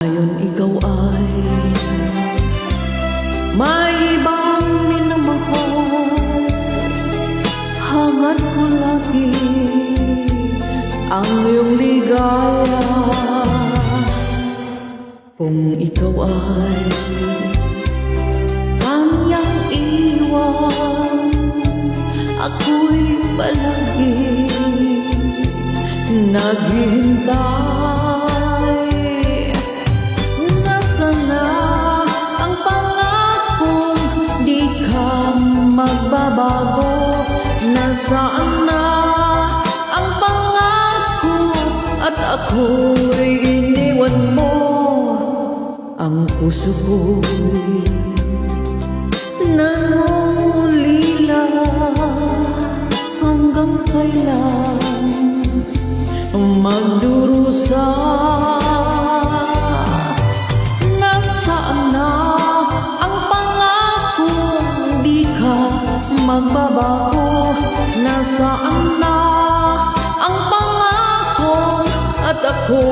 Ngayon ikaw ay may ibang minamahal. Hangad ko lagi ang iyong ligaya. Kung ikaw ay kanyang iwan, ako'y palagi naghihintay. Nasaan na ang pangakong di ka magbabago? Nasaan na ang pangako at ako'y iniwan mo? Ang puso ko'y nangungulila. Hanggang kailan magdurusa? Nasaan na ang pangako di ka magbabago? Nasaan na ang pangako at ako